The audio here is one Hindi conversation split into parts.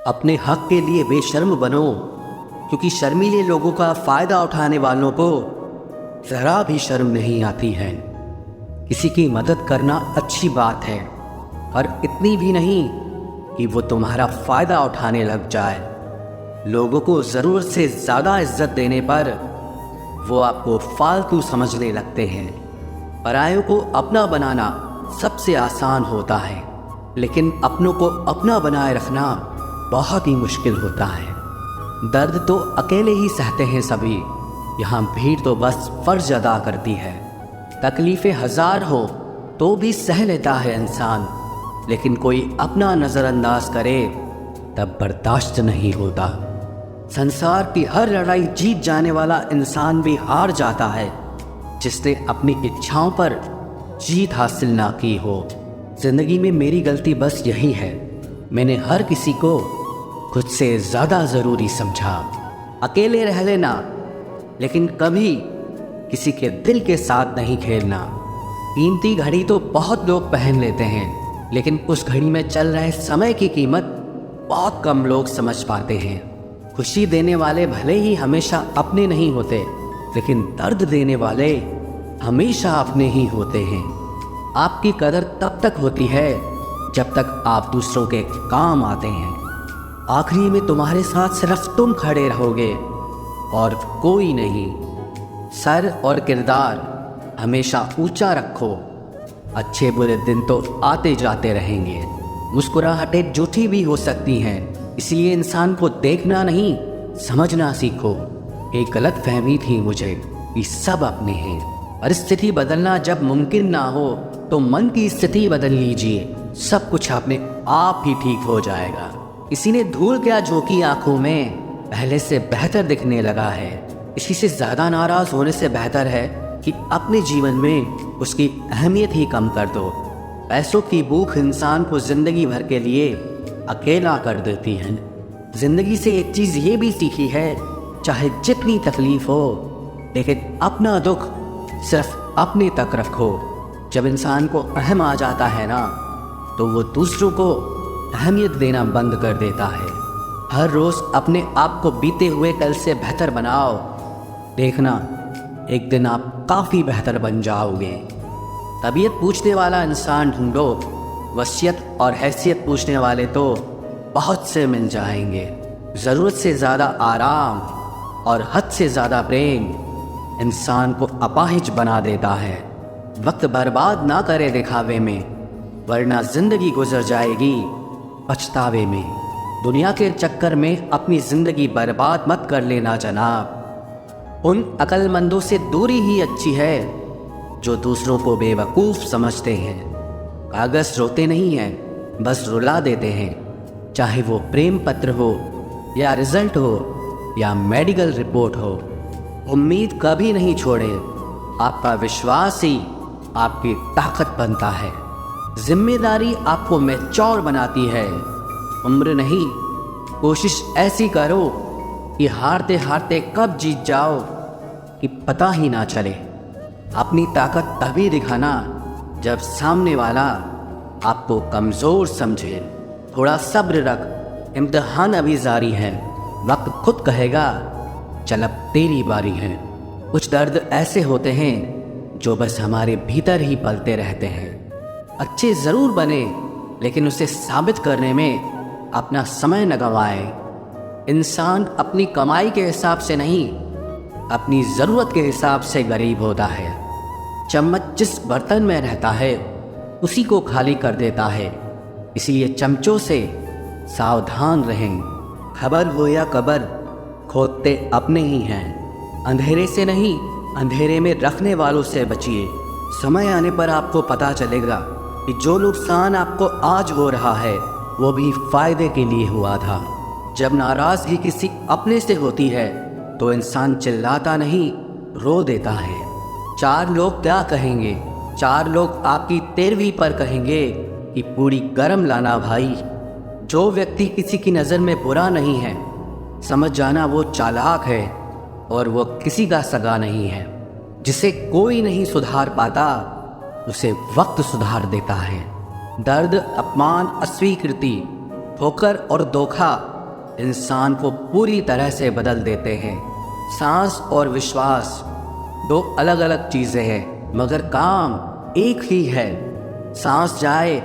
अपने हक के लिए बेशर्म बनो, क्योंकि शर्मीले लोगों का फ़ायदा उठाने वालों को ज़रा भी शर्म नहीं आती है। किसी की मदद करना अच्छी बात है, और इतनी भी नहीं कि वो तुम्हारा फ़ायदा उठाने लग जाए। लोगों को ज़रूरत से ज़्यादा इज्जत देने पर वो आपको फालतू समझने लगते हैं। परायों को अपना बनाना सबसे आसान होता है, लेकिन अपनों को अपना बनाए रखना बहुत ही मुश्किल होता है। दर्द तो अकेले ही सहते हैं सभी, यहाँ भीड़ तो बस फर्ज अदा करती है। तकलीफ़ें हज़ार हो तो भी सह लेता है इंसान, लेकिन कोई अपना नज़रअंदाज करे तब बर्दाश्त नहीं होता। संसार की हर लड़ाई जीत जाने वाला इंसान भी हार जाता है जिसने अपनी इच्छाओं पर जीत हासिल ना की हो। ज़िंदगी में मेरी गलती बस यही है, मैंने हर किसी को खुद से ज़्यादा ज़रूरी समझा। अकेले रह लेना, लेकिन कभी किसी के दिल के साथ नहीं खेलना। कीमती घड़ी तो बहुत लोग पहन लेते हैं, लेकिन उस घड़ी में चल रहे समय की कीमत बहुत कम लोग समझ पाते हैं। खुशी देने वाले भले ही हमेशा अपने नहीं होते, लेकिन दर्द देने वाले हमेशा अपने ही होते हैं। आपकी कदर तब तक होती है जब तक आप दूसरों के काम आते हैं। आखिरी में तुम्हारे साथ सिर्फ तुम खड़े रहोगे और कोई नहीं। सर और किरदार हमेशा ऊंचा रखो, अच्छे बुरे दिन तो आते जाते रहेंगे। मुस्कुराहटें झूठी भी हो सकती हैं, इसलिए इंसान को देखना नहीं समझना सीखो। एक गलत फहमी थी मुझे कि सब अपने हैं। परिस्थिति बदलना जब मुमकिन ना हो तो मन की स्थिति बदल लीजिए, सब कुछ अपने आप ही ठीक हो जाएगा। किसी ने धूल क्या झोंकी आंखों में, पहले से बेहतर दिखने लगा है। इसी से ज़्यादा नाराज़ होने से बेहतर है कि अपने जीवन में उसकी अहमियत ही कम कर दो। पैसों की भूख इंसान को ज़िंदगी भर के लिए अकेला कर देती है। ज़िंदगी से एक चीज़ ये भी सीखी है, चाहे जितनी तकलीफ़ हो, लेकिन अपना दुख सिर्फ अपने तक रखो। जब इंसान को अहम आ जाता है ना, तो वो दूसरों को अहमियत देना बंद कर देता है। हर रोज़ अपने आप को बीते हुए कल से बेहतर बनाओ, देखना एक दिन आप काफ़ी बेहतर बन जाओगे। तबीयत पूछने वाला इंसान ढूंढो, वसीयत और हैसियत पूछने वाले तो बहुत से मिल जाएंगे। ज़रूरत से ज़्यादा आराम और हद से ज़्यादा प्रेम इंसान को अपाहिज बना देता है। वक्त बर्बाद ना करे दिखावे में, वरना ज़िंदगी गुजर जाएगी पछतावे में। दुनिया के चक्कर में अपनी ज़िंदगी बर्बाद मत कर लेना जनाब। उन अक्लमंदों से दूरी ही अच्छी है जो दूसरों को बेवकूफ़ समझते हैं। कागज़ रोते नहीं हैं, बस रुला देते हैं। चाहे वो प्रेम पत्र हो या रिजल्ट हो या मेडिकल रिपोर्ट हो, उम्मीद कभी नहीं छोड़े। आपका विश्वास ही आपकी ताकत बनता है। जिम्मेदारी आपको मैच्योर बनाती है, उम्र नहीं। कोशिश ऐसी करो कि हारते हारते कब जीत जाओ कि पता ही ना चले। अपनी ताकत तभी दिखाना जब सामने वाला आपको कमज़ोर समझे। थोड़ा सब्र रख, इम्तिहान अभी जारी है। वक्त खुद कहेगा चल अब तेरी बारी है। कुछ दर्द ऐसे होते हैं जो बस हमारे भीतर ही पलते रहते हैं। अच्छे ज़रूर बने, लेकिन उसे साबित करने में अपना समय न गंवाए। इंसान अपनी कमाई के हिसाब से नहीं, अपनी ज़रूरत के हिसाब से गरीब होता है। चम्मच जिस बर्तन में रहता है उसी को खाली कर देता है, इसलिए चमचों से सावधान रहें। खबर हो या कबर, खोदते अपने ही हैं। अंधेरे से नहीं, अंधेरे में रखने वालों से बचिए। समय आने पर आपको पता चलेगा कि जो नुकसान आपको आज हो रहा है वो भी फ़ायदे के लिए हुआ था। जब नाराज़गी किसी अपने से होती है तो इंसान चिल्लाता नहीं, रो देता है। चार लोग क्या कहेंगे, चार लोग आपकी तेरहवीं पर कहेंगे कि पूरी गरम लाना भाई। जो व्यक्ति किसी की नज़र में बुरा नहीं है, समझ जाना वो चालाक है और वो किसी का सगा नहीं है। जिसे कोई नहीं सुधार पाता उसे वक्त सुधार देता है। दर्द, अपमान, अस्वीकृति, ठोकर और धोखा इंसान को पूरी तरह से बदल देते हैं। सांस और विश्वास दो अलग अलग चीज़ें हैं, मगर काम एक ही है। सांस जाए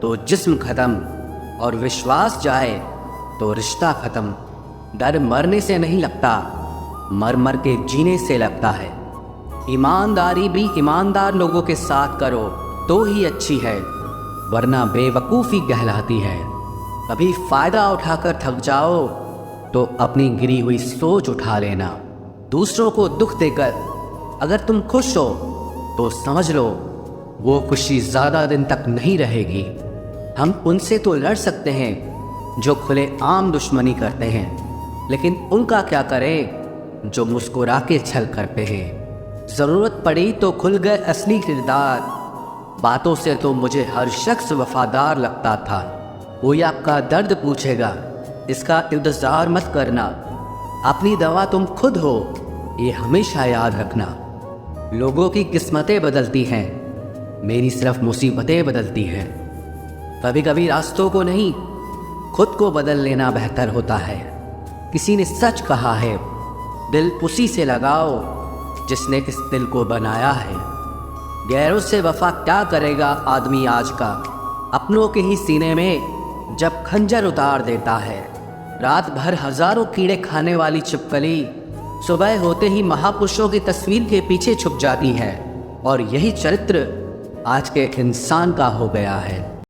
तो जिस्म ख़त्म और विश्वास जाए तो रिश्ता ख़त्म। डर मरने से नहीं लगता, मर मर के जीने से लगता है। ईमानदारी भी ईमानदार लोगों के साथ करो तो ही अच्छी है, वरना बेवकूफ़ी कहलाती है। कभी फ़ायदा उठाकर थक जाओ तो अपनी गिरी हुई सोच उठा लेना। दूसरों को दुख देकर अगर तुम खुश हो तो समझ लो वो खुशी ज़्यादा दिन तक नहीं रहेगी। हम उनसे तो लड़ सकते हैं जो खुले आम दुश्मनी करते हैं, लेकिन उनका क्या करें जो मुस्कुरा के छल करते हैं। ज़रूरत पड़ी तो खुल गए असली किरदार। बातों से तो मुझे हर शख्स वफादार लगता था। कोई आपका दर्द पूछेगा, इसका इंतज़ार मत करना। अपनी दवा तुम खुद हो, ये हमेशा याद रखना। लोगों की किस्मतें बदलती हैं, मेरी सिर्फ मुसीबतें बदलती हैं। कभी कभी रास्तों को नहीं, खुद को बदल लेना बेहतर होता है। किसी ने सच कहा है, दिल उसी से लगाओ जिसने इस दिल को बनाया है। गैरों से वफा क्या करेगा आदमी आज का, अपनों के ही सीने में जब खंजर उतार देता है। रात भर हजारों कीड़े खाने वाली छिपकली सुबह होते ही महापुरुषों की तस्वीर के पीछे छुप जाती है। और यही चरित्र आज के इंसान का हो गया है।